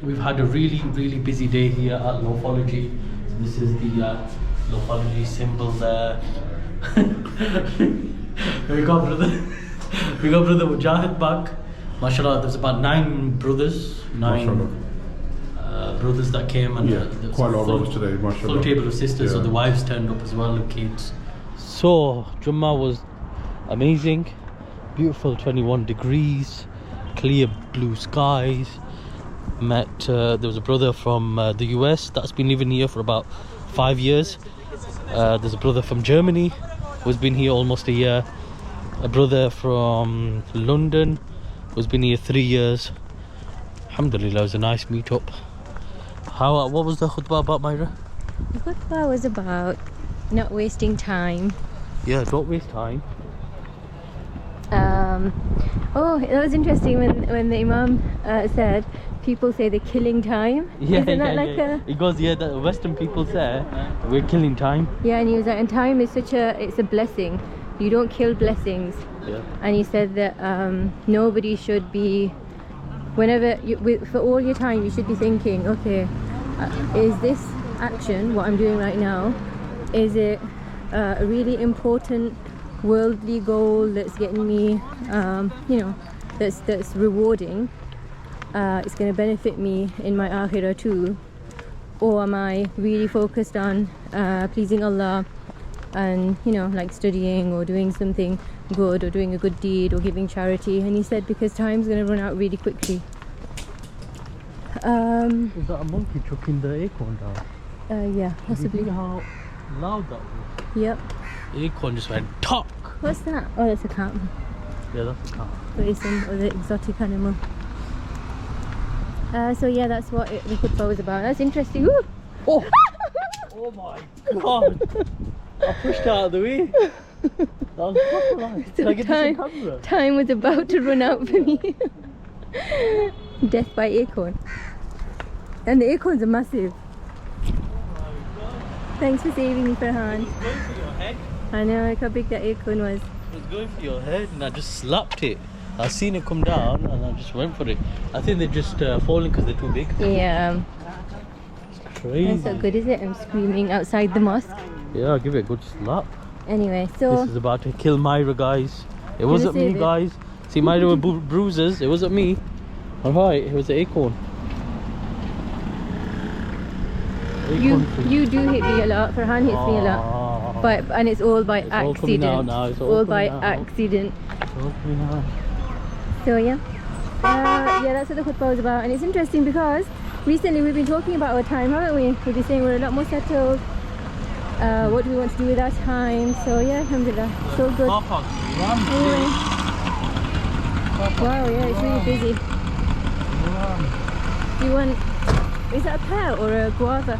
We've had a really busy day here at Lofology. This is the Lofology symbol there. we got brother Mujahid back. MashaAllah, there's about 9 brothers. 9 brothers that came, and quite a lot of brothers today, MashaAllah. Full table of sisters, so the wives turned up as well, and kids. So Jummah was amazing, beautiful, 21 degrees, clear blue skies. Met there was a brother from the US that's been living here for about 5 years. There's a brother from Germany who's been here almost a year. A brother from London who's been here 3 years. Alhamdulilah, it was a nice meetup. What was the khutbah about, Myra? The khutbah was about not wasting time. Yeah, don't waste time. Oh, that was interesting when the Imam said people say they're killing time. Isn't that like a... He goes, yeah, the Western people say we're killing time. Yeah, and he was like, and time is it's a blessing. You don't kill blessings. Yeah. And he said that nobody should be, for all your time, you should be thinking, okay, is this action, what I'm doing right now, is it a really important worldly goal that's getting me, that's rewarding? It's going to benefit me in my akhirah too, or am I really focused on pleasing Allah and like studying or doing something good or doing a good deed or giving charity? And he said because time's going to run out really quickly. Is that a monkey chucking the acorn down? Yeah, possibly. Did you see how loud that was? Yep. The acorn just went talk. What's that? Oh, that's a cat. Yeah, that's a cat. Very some other exotic animal. So yeah, that's what the khutbah was about. That's interesting. Ooh. Oh! Oh my god! I pushed out of the way. That was proper right. So time was about to run out for me. Death by acorn. And the acorns are massive. Thanks for saving me, Farhan. It was going for your head. I know, like how big that acorn was. It was going for your head and I just slapped it. I seen it come down and I just went for it. I think they're just falling because they're too big. Yeah. It's crazy. That's not good, is it? I'm screaming outside the mosque. Yeah, I'll give it a good slap. Anyway, so... This is about to kill Myra, guys. It wasn't me, guys. See, Myra with bruises. It wasn't me. Alright, it was the acorn. You do hit me a lot. Farhan hits me a lot. And it's all by accident. It's all by accident. It's all coming out. So yeah. Yeah, that's what the khutbah was about. And it's interesting because recently we've been talking about our time, haven't we? We've been saying we're a lot more settled. What do we want to do with our time? So yeah, alhamdulillah. So good. Anyway. Wow, yeah, it's really busy. Do you want... Is that a pear or a guava?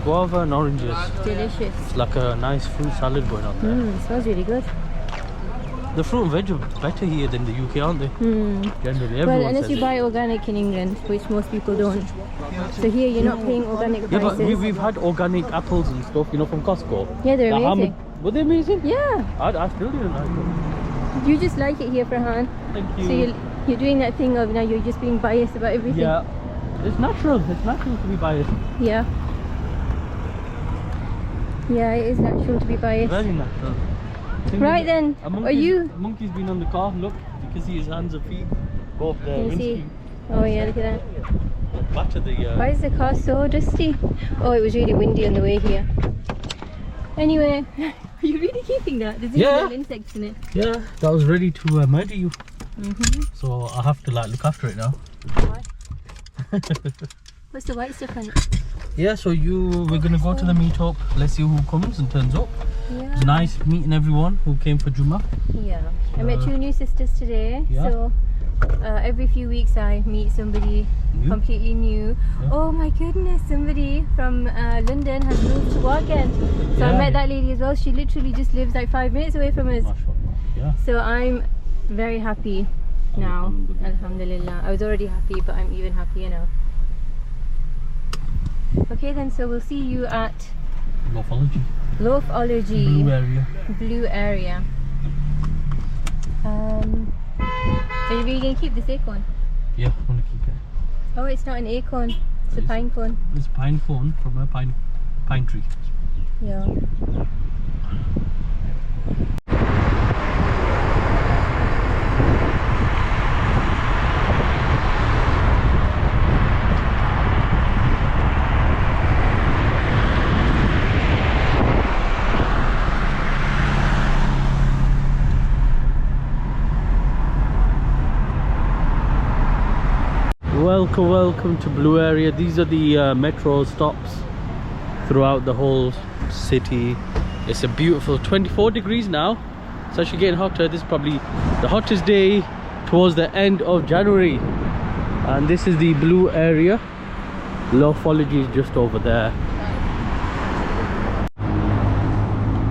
Guava and oranges. Delicious. It's like a nice fruit salad going on there. It smells really good. The fruit and veg are better here than the UK, aren't they? Generally, well, unless you buy organic in England, which most people don't. So here you're not paying organic prices. Yeah, but we've had organic apples and stuff, from Costco. Yeah, they're amazing. Were they amazing? Yeah. I still didn't like them. You just like it here, Farhan. Thank you. So you're doing that thing of now you're just being biased about everything. Yeah. It's natural. It's natural to be biased. Yeah. Yeah, it is natural to be biased. Very natural. Right then, a monkey's been on the car. Look, you can see his hands and feet go up the windscreen. Oh yeah, look at that. Back to the... Why is the car so dusty? Oh, it was really windy on the way here. Anyway, are you really keeping that? There's little insects in it. Yeah, that was ready to murder you. So I have to look after it now. Why? What's the white stuff on it? Yeah, so we're gonna go to the meetup. Let's see who comes and turns up. Yeah. It's nice meeting everyone who came for Juma. Yeah. I met 2 new sisters today. Yeah. So every few weeks I meet somebody completely new. Yeah. Oh my goodness, somebody from London has moved to Wagen. So I met that lady as well. She literally just lives like 5 minutes away from us. Yeah. So I'm very happy now. Alhamdulillah. I was already happy, but I'm even happier now. Okay then, so we'll see you at Lofology. Blue area. Are you really going to keep this acorn? Yeah, I'm going to keep it. Oh, it's not an acorn. It's a pine cone. It's pine cone from a pine tree. Yeah. Welcome to Blue Area. These are the metro stops throughout the whole city. It's a beautiful 24 degrees now. It's actually getting hotter. This is probably the hottest day towards the end of January. And this is the Blue Area. Lofology is just over there.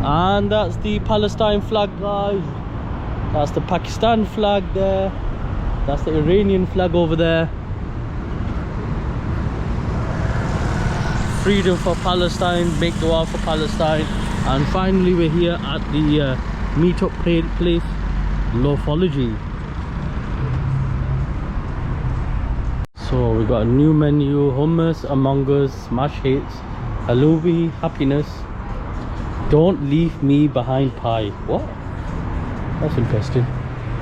And that's the Palestine flag, guys. That's the Pakistan flag there. That's the Iranian flag over there. Freedom for Palestine, make dua for Palestine. And finally we're here at the meetup place, Lofology. So we got a new menu: hummus, Among Us, smash hits, halubi, happiness, don't leave me behind pie. What? That's interesting.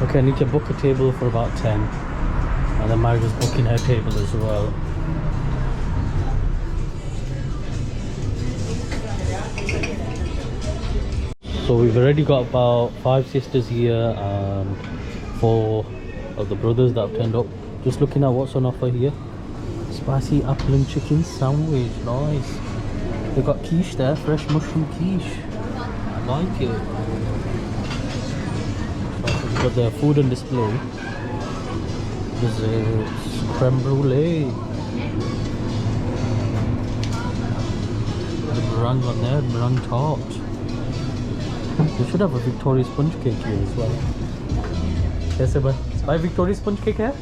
Okay, I need to book a table for about 10, and then Maria's booking her table as well. So we've already got about 5 sisters here and 4 of the brothers that have turned up. Just looking at what's on offer here. Spicy apple and chicken sandwich, nice. They've got quiche there, fresh mushroom quiche. I like it. So we've got the food on display. There's creme brulee. The meringue on there, meringue tart. They should have a Victoria sponge cake here as well. Yes, sir. Buy Victoria sponge cake here?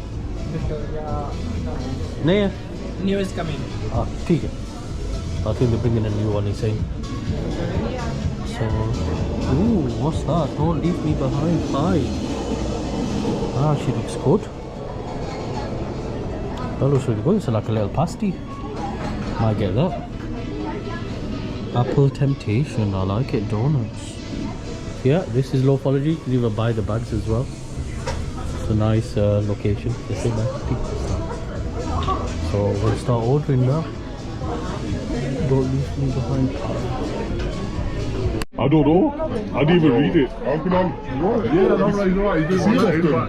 No. New is coming. Ah, okay. I think they're bringing a new one, he's saying. So, ooh, what's that? Don't leave me behind. Hi. Ah, she looks good. That looks really good. It's like a little pasty. Might get that. Apple Temptation. I like it. Donuts. Yeah, this is Lofology. You can even buy the bags as well. It's a nice location. So we'll start ordering now. Don't leave me behind. I don't know. I didn't even read it. How can I? Yeah, no, he's alright.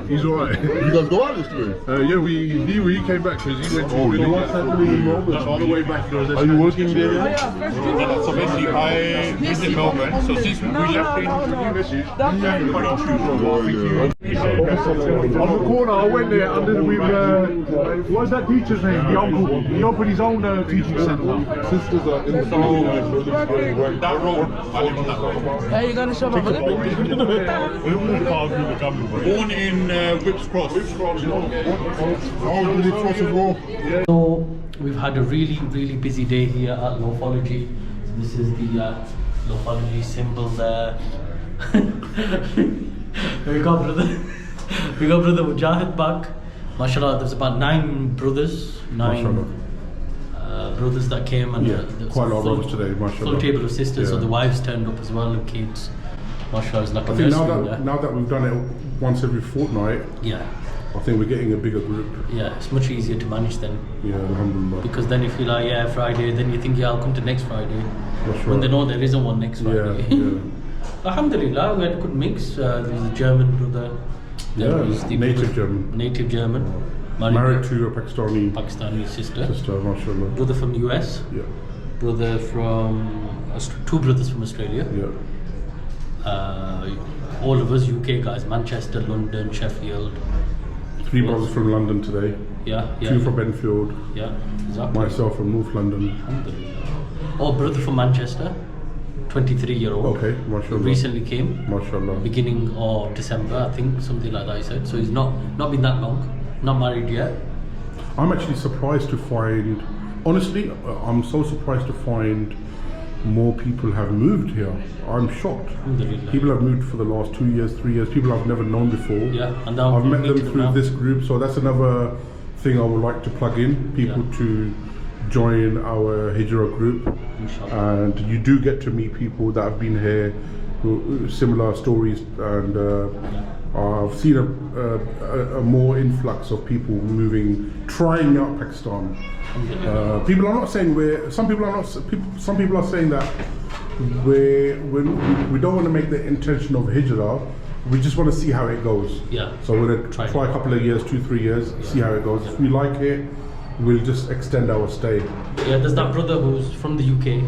He's alright. You guys go out yesterday? Yeah, he came back because he went to What's happening in Melbourne? on the way back. Are you working there? So basically, I visit Melbourne. So since we left in On the corner, I went there under with what's that teacher's name? The uncle. He opened his own teaching centre. Sisters are in the that road. I live on that road. Hey, you gonna show me? Born in Whips Cross. Oh, Whips Cross as well. So we've had a really busy day here at Lofology. This is the Lofology symbol there. we got brother Mujahid back. MashaAllah, there's about 9 brothers. 9 brothers that came, and there was quite a lot of brothers today, mashallah. Full table of sisters, so Yeah. the wives turned up as well, the kids. MashaAllah, it's like a I think nursery there. now that we've done it once every fortnight, Yeah, I think we're getting a bigger group. yeah, it's much easier to manage then. Yeah, Alhamdulilah. Because then if you're like, yeah, Friday, then you think, yeah, I'll come to next Friday. That's When they right. know there isn't one next Friday. Yeah. Alhamdulillah, we had a good mix. There was a German brother. There Yeah, was the native brother- German. Native German. Married to a Pakistani Pakistani sister. mashallah. Brother from the US. Yeah, Brother from... 2 brothers from Australia. yeah. All of us UK guys. Manchester, London, Sheffield. 3 brothers from London today. Yeah, yeah. 2 from Benfield. Yeah, exactly. Myself from North London. Alhamdulillah. Oh, brother from Manchester. 23-year-old. Okay, mashallah. Recently came. Mashallah. Beginning of December, I think, something like that he said. So he's not been that long, not married yet. I'm actually surprised to find, honestly, I'm so surprised to find more people have moved here. I'm shocked. Alhamdulillah. People have moved for the last 2 years, 3 years, people I've never known before. Yeah, and now I've we met meet them them through now. this group, so that's another thing I would like to plug in people to join our hijrah group, and you do get to meet people that have been here, similar stories, and I've seen a more influx of people trying out Pakistan. People are not saying some people are saying that we don't want to make the intention of hijrah. We just want to see how it goes. Yeah. So we're going to try a couple of years, 2-3 years, see how it goes. If we like it, we'll just extend our stay. Yeah, there's that brother who's from the UK,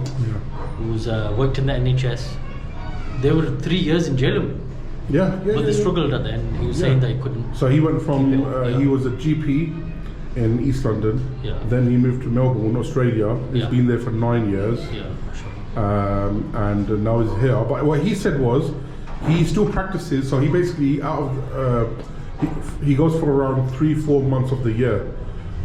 who's worked in the NHS. They were 3 years in jail. But they struggled at the end. He was saying that he couldn't. So he went from, he was a GP in East London. Then he moved to Melbourne, Australia. He's been there for 9 years. And now he's here. But what he said was, he still practices, so he basically he goes for around 3-4 months of the year.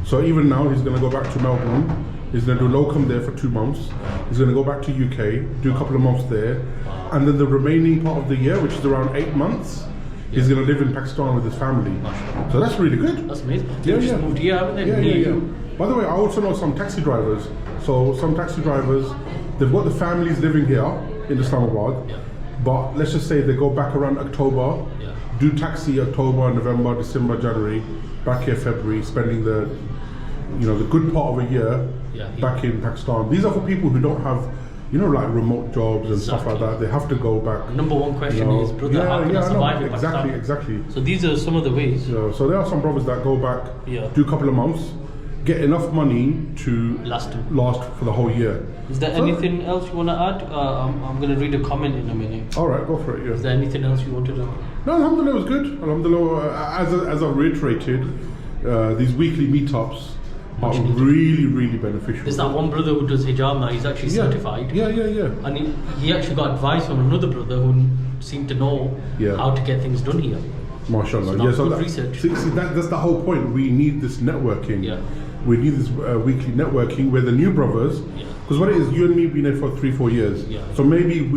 So even now he's going to go back to Melbourne, he's going to do locum there for 2 months, he's going to go back to UK, do a couple of months there, and then the remaining part of the year, which is around 8 months, he's going to live in Pakistan with his family. So that's really good. That's amazing. They just moved here, haven't they? Yeah. By the way, I also know some taxi drivers. So some taxi drivers, they've got the families living here in Islamabad. But let's just say they go back around October, do taxi October, November, December, January, back here February, spending the good part of a year back in Pakistan. These are for people who don't have, like remote jobs and stuff like that. They have to go back. Number one question is, brother, how can I survive in Pakistan? Exactly. So these are some of the ways. So there are some brothers that go back, do a couple of months, get enough money to last for the whole year. Is there anything else you want to add? I'm going to read a comment in a minute. All right, go for it. Is there anything else you wanted to? No, Alhamdulillah was good. Alhamdulillah, as I reiterated, these weekly meetups are really, really beneficial. There's that one brother who does hijrah. He's actually certified. Yeah. And he actually got advice from another brother who seemed to know how to get things done here. MashaAllah. So research. See, that's the whole point. We need this networking. We need this weekly networking where the new brothers, because what it is, you and me been there for 3-4 years. So maybe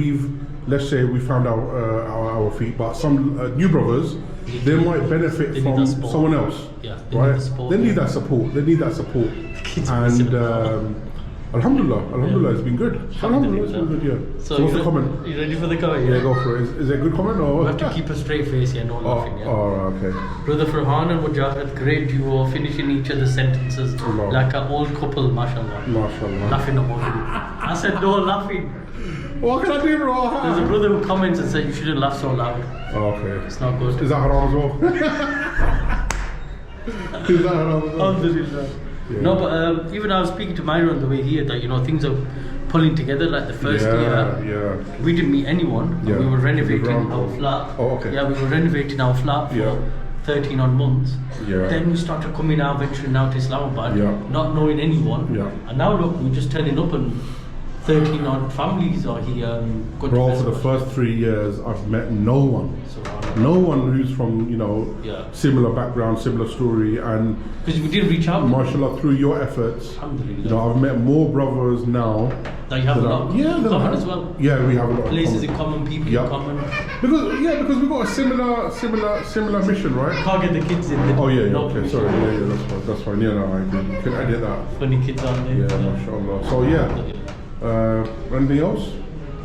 let's say we found our feet, but some new brothers, they might benefit from someone else. They need that support. And Alhamdulillah, it's been good. Alhamdulillah, it's been good, So what's the comment? You ready for the comment? Yeah, go for it. Is it a good comment or? We have to keep a straight face here, no laughing. Okay. Brother Farhan and Mujahid, great duo, finishing each other's sentences like an old couple, mashallah. Laughing about it. I said no laughing. What can I do, bro? There's a brother who comments and said you shouldn't laugh so loud. Okay. It's not good. Is that haram as well? Is that haram as well? Alhamdulillah. No, but even I was speaking to Myra on the way here that things are pulling together. Like the first year, we didn't meet anyone. We were renovating our flat. Oh, okay. Yeah, we were renovating our flat for 13 odd months. Then we started coming out, venturing out to Islamabad, not knowing anyone. And now look, we're just turning up and 13 odd families are here. And bro, for the first 3 years, I've met no one. No one who's from, similar background, similar story, and because we did reach out. MashaAllah, through your efforts, I've met more brothers now. That you have a lot in common as well. Yeah, we have a lot places in common, people in common. Because we've got a similar mission, right? Can't get the kids in. Okay, sorry. That's fine. Yeah, no, I can edit that. Funny kids aren't there. Yeah, MashaAllah. So anything else?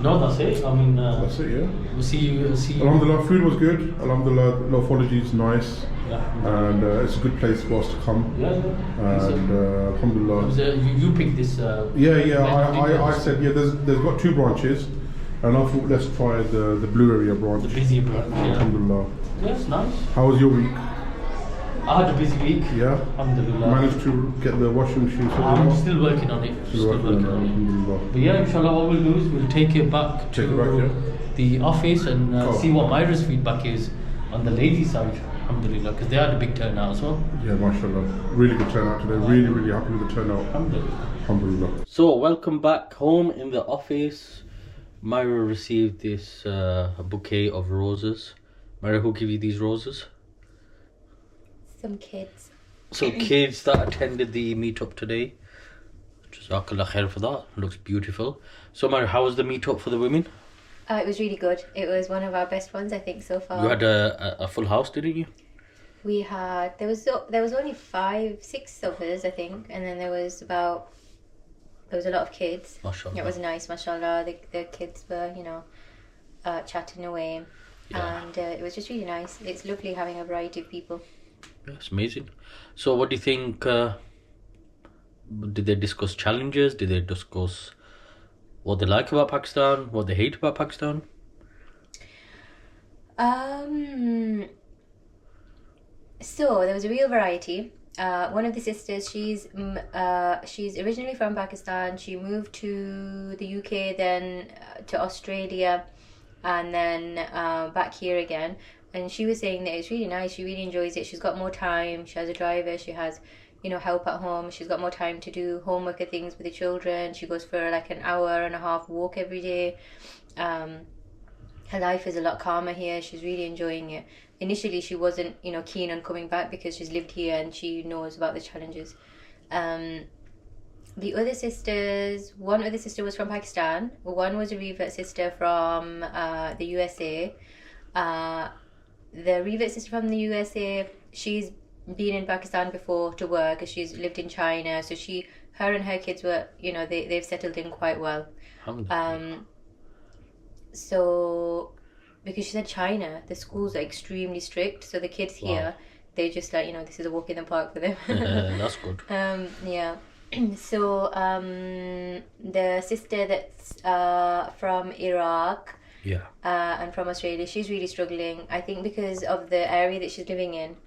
No, that's it. I mean, that's it. Yeah. We'll see you. Alhamdulillah, food was good. Alhamdulillah, lofology is nice. And it's a good place for us to come. And Alhamdulillah. You picked this. I said there's got 2 branches, and I thought let's try the Blue Area branch. The busy branch. Alhamdulillah. Yeah, it's nice. How was your week? I had a busy week. Yeah. Alhamdulillah. Managed to get the washing machine sorted out? I'm still working on it. But yeah, inshallah, what we'll do is we'll take it back to the office and see what Myra's feedback is on the ladies' side. Alhamdulillah, because they had a big turnout as well. Yeah, mashallah. Really good turnout today. Really, really happy with the turnout. Alhamdulillah. So, welcome back home in the office. Myra received this bouquet of roses. Myra, who gave you these roses? Some kids. So kids that attended the meetup today. Jazakallah khair for that. Looks beautiful. So Myra, how was the meetup for the women? It was really good. It was one of our best ones, I think, so far. You had a full house, didn't you? there was only 5-6 of us, I think, and then there was a lot of kids. Mashallah. It was nice, mashallah. The kids were, chatting away, and it was just really nice. It's lovely having a variety of people. That's amazing. So what do you think, did they discuss challenges? Did they discuss what they like about Pakistan, what they hate about Pakistan? So there was a real variety. One of the sisters, she's originally from Pakistan. She moved to the UK, then to Australia, and then back here again. And she was saying that it's really nice. She really enjoys it. She's got more time. She has a driver. She has, help at home. She's got more time to do homework and things with the children. She goes for like an hour and a half walk every day. Her life is a lot calmer here. She's really enjoying it. Initially, she wasn't, keen on coming back because she's lived here and she knows about the challenges. The other sisters, one other sister was from Pakistan. One was a revert sister from the USA. The revert sister from the USA, she's been in Pakistan before to work. She's lived in China, so her and her kids were, they've settled in quite well. So, because she said China, the schools are extremely strict, so the kids here, they just like, this is a walk in the park for them. That's good. Yeah. So, the sister that's from Iraq, and from Australia, she's really struggling. I think because of the area that she's living in.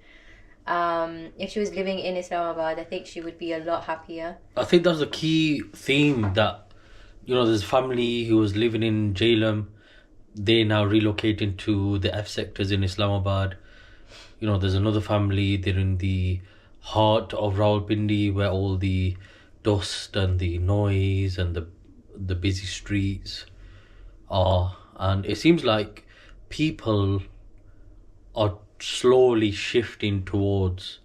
If she was living in Islamabad, I think she would be a lot happier. I think that's the key theme, that there's a family who was living in Jhelum. They now relocating to the F sectors in Islamabad. There's another family, they're in the heart of Rawalpindi, where all the dust and the noise and the busy streets are. And it seems like people are slowly shifting towards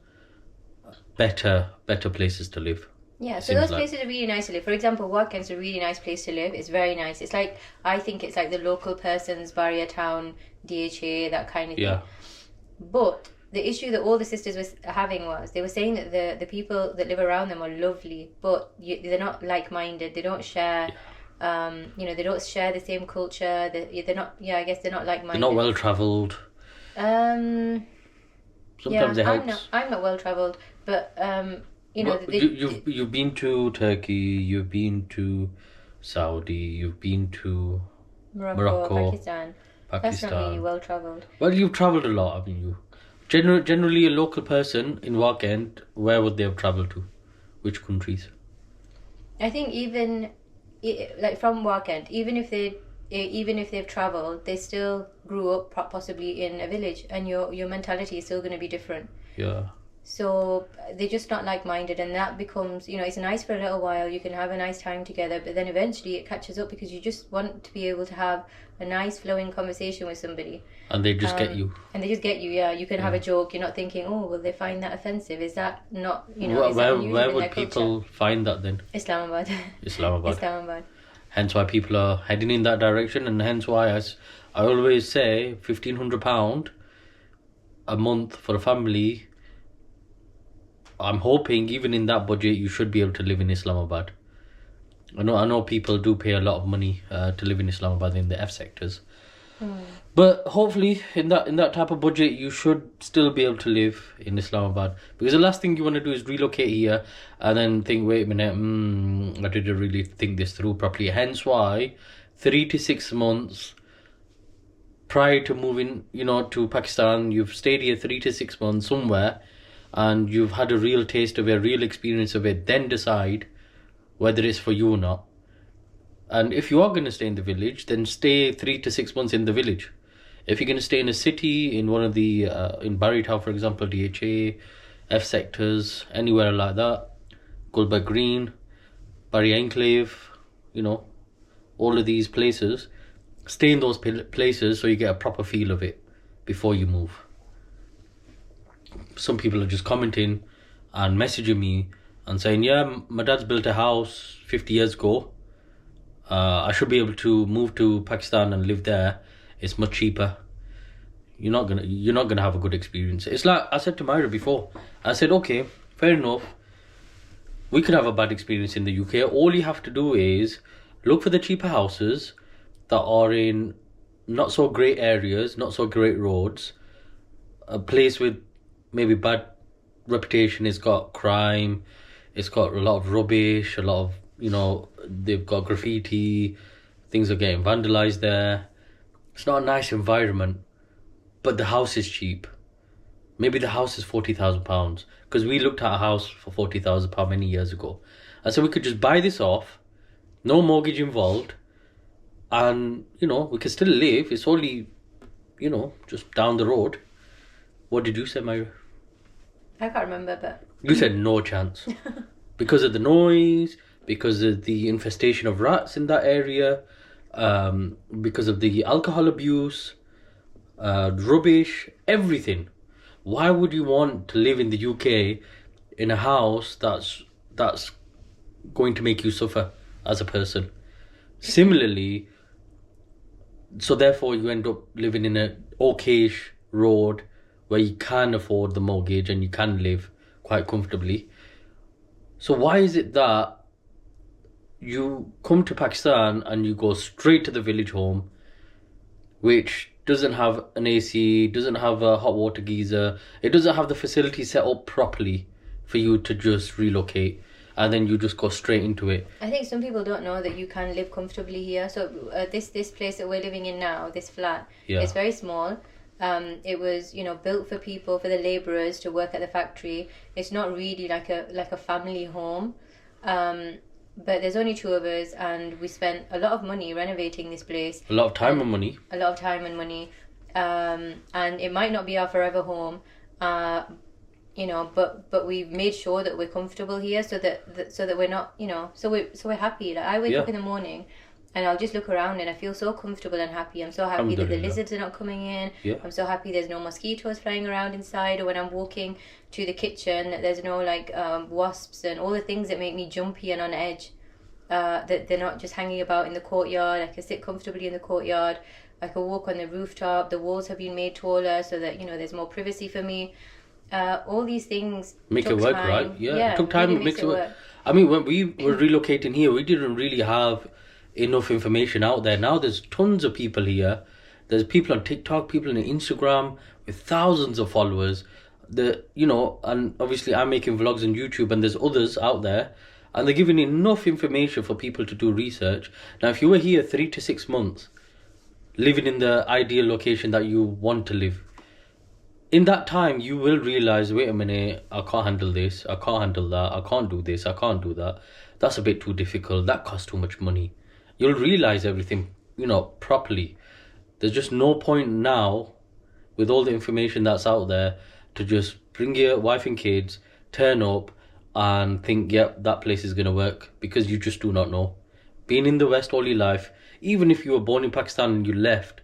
better places to live. Yeah, so those places are really nice to live. For example, Watkins is a really nice place to live. It's very nice. It's like, I think it's like the local person's Barrier Town, DHA, that kind of thing. Yeah. But the issue that all the sisters were having was, they were saying that the people that live around them are lovely, but they're not like-minded. They don't share, they don't share the same culture. They're not, I guess they're not like-minded. They're not well-travelled. Sometimes it helps. I'm not well-travelled, but... you've been to Turkey, you've been to Saudi, you've been to Morocco, Pakistan. That's not really well travelled. Well, you've travelled a lot, haven't you? Generally, a local person in Wakend, where would they have travelled to? Which countries? I think even like from Wakend, even if they've travelled, they still grew up possibly in a village, and your mentality is still going to be different. Yeah. So they're just not like-minded, and that becomes, it's nice for a little while. You can have a nice time together, but then eventually it catches up, because you just want to be able to have a nice flowing conversation with somebody. And they just get you. And they just get you, yeah. You can have a joke. You're not thinking, oh, will they find that offensive? Is that not, where would people find that then? Islamabad. Islamabad. Hence why people are heading in that direction, and hence why I always say £1,500 a month for a family. I'm hoping even in that budget you should be able to live in Islamabad. I know people do pay a lot of money to live in Islamabad in the F sectors. But hopefully in that type of budget you should still be able to live in Islamabad, because the last thing you want to do is relocate here and then think, wait a minute, I didn't really think this through properly. Hence why 3 to 6 months prior to moving to Pakistan, you've stayed here 3 to 6 months somewhere, and you've had a real taste of it, a real experience of it, then decide whether it's for you or not. And if you are going to stay in the village, then stay 3 to 6 months in the village. If you're going to stay in a city, in one of the, in Barry Town, for example, DHA, F sectors, anywhere like that, Gulberg Green, Barry Enclave, all of these places, stay in those places so you get a proper feel of it before you move. Some people are just commenting and messaging me and saying, yeah, my dad's built a house 50 years ago. I should be able to move to Pakistan and live there. It's much cheaper. you're not gonna have a good experience. It's like I said to Myra before. I said, okay, fair enough. We could have a bad experience in the UK. All you have to do is look for the cheaper houses that are in not so great areas, not so great roads, a place with maybe bad reputation. It's got crime, it's got a lot of rubbish, a lot of, you know, they've got graffiti, things are getting vandalized there. It's not a nice environment, but the house is cheap. Maybe the house is £40,000, because we looked at a house for £40,000 many years ago. And so we could just buy this off, no mortgage involved, and, you know, we could still live. It's only, you know, just down the road. What did you say, Myra? I can't remember, but... You said no chance. Because of the noise, because of the infestation of rats in that area, because of the alcohol abuse, rubbish, everything. Why would you want to live in the UK in a house that's going to make you suffer as a person? Similarly, so therefore you end up living in a okayish road where you can afford the mortgage and you can live quite comfortably. So why is it that you come to Pakistan and you go straight to the village home, which doesn't have an AC, doesn't have a hot water geyser, it doesn't have the facility set up properly for you to just relocate, and then you just go straight into it? I think some people don't know that you can live comfortably here. So this place that we're living in now, this flat, it's very small. It was, you know, built for people, for the labourers to work at the factory. It's not really like a family home. But there's only two of us, and we spent a lot of money renovating this place. A lot of time and money. A lot of time and money. And it might not be our forever home, you know, but we've made sure that we're comfortable here, so that we're not, you know, so we're happy. Like, I wake up in the morning and I'll just look around and I feel so comfortable and happy. I'm so happy that the lizards are not coming in. I'm so happy there's no mosquitoes flying around inside, or when I'm walking to the kitchen there's no like wasps and all the things that make me jumpy and on edge. That they're not just hanging about in the courtyard. I can sit comfortably in the courtyard. I can walk on the rooftop. The walls have been made taller so that, you know, there's more privacy for me. All these things make it work, time. Right? Yeah, it took time. Really makes it work. I mean, when we were relocating here, we didn't really have enough information out there. Now there's tons of people here. There's people on TikTok, people on Instagram with thousands of followers. You know, and obviously I'm making vlogs on YouTube, and there's others out there, and they're giving enough information for people to do research. Now, if you were here 3 to 6 months, living in the ideal location that you want to live, in that time you will realize, wait a minute, I can't handle this, I can't handle that, I can't do this, I can't do that, that's a bit too difficult, that costs too much money. You'll realize everything, you know, properly. There's just no point now, with all the information that's out there, to just bring your wife and kids, turn up and think, yep, that place is going to work, because you just do not know. Being in the West all your life, even if you were born in Pakistan and you left,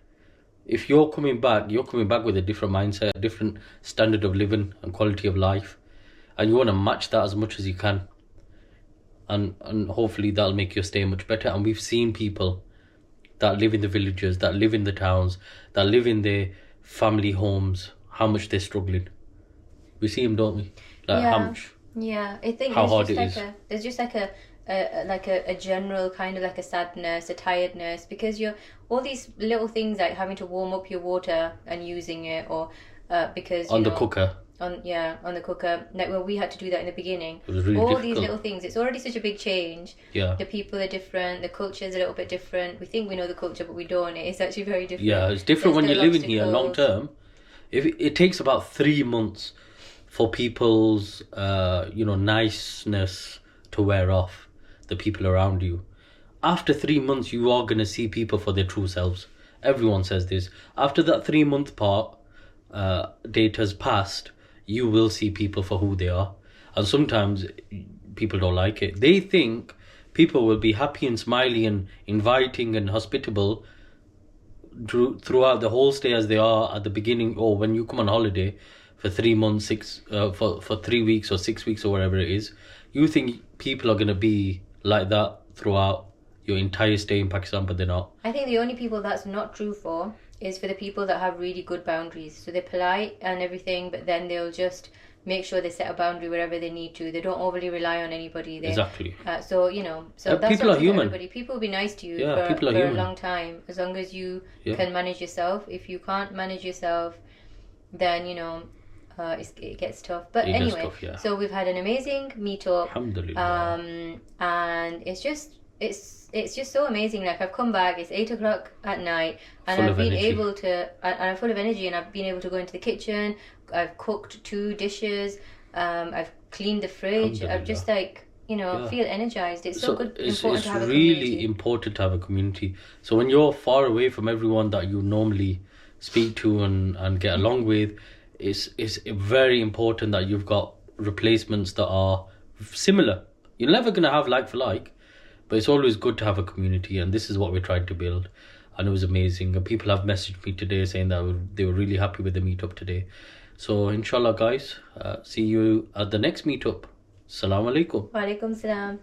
if you're coming back with a different mindset, a different standard of living and quality of life, and you want to match that as much as you can. And hopefully that'll make your stay much better. And we've seen people that live in the villages, that live in the towns, that live in their family homes, how much they're struggling. We see them, don't we? Like how much? Yeah, I think how hard it is. There's just like a general kind of like a sadness, a tiredness, because you're all these little things like having to warm up your water and using it, or because on the cooker. On the cooker. Like, well, we had to do that in the beginning. It was really all difficult. These little things. It's already such a big change. Yeah. The people are different. The culture is a little bit different. We think we know the culture, but we don't. It's actually very different. Yeah, it's different when you're living here long term. It takes about 3 months for people's niceness to wear off, the people around you. After 3 months, you are going to see people for their true selves. Everyone says this. After that 3 month part date has passed, you will see people for who they are. And sometimes people don't like it. They think people will be happy and smiley and inviting and hospitable throughout the whole stay as they are at the beginning, or when you come on holiday for 3 months, for 3 weeks or 6 weeks or whatever it is. You think people are going to be like that throughout your entire stay in Pakistan, but they're not. I think the only people that's not true for is for the people that have really good boundaries. So they're polite and everything, but then they'll just make sure they set a boundary wherever they need to. They don't overly rely on anybody. Exactly. So that's people are human. Everybody. People will be nice to you people are for a human. long time, as long as you can manage yourself. If you can't manage yourself, then it gets tough. But anyway, so we've had an amazing meetup. Alhamdulilah. And it's just so amazing. Like, I've come back, it's 8 o'clock at night, and Full I've of been energy. able to, and I'm full of energy, and I've been able to go into the kitchen. I've cooked 2 dishes. I've cleaned the fridge. I've just feel energized. It's so good. It's To have a really community. important to have a community. So when you're far away from everyone that you normally speak to and get along with, it's very important that you've got replacements that are similar. You're never going to have like for like, but it's always good to have a community, and this is what we tried to build, and it was amazing. And people have messaged me today saying that they were really happy with the meetup today. So inshallah guys, see you at the next meetup. Assalamu alaikum. Wa alaikum salam.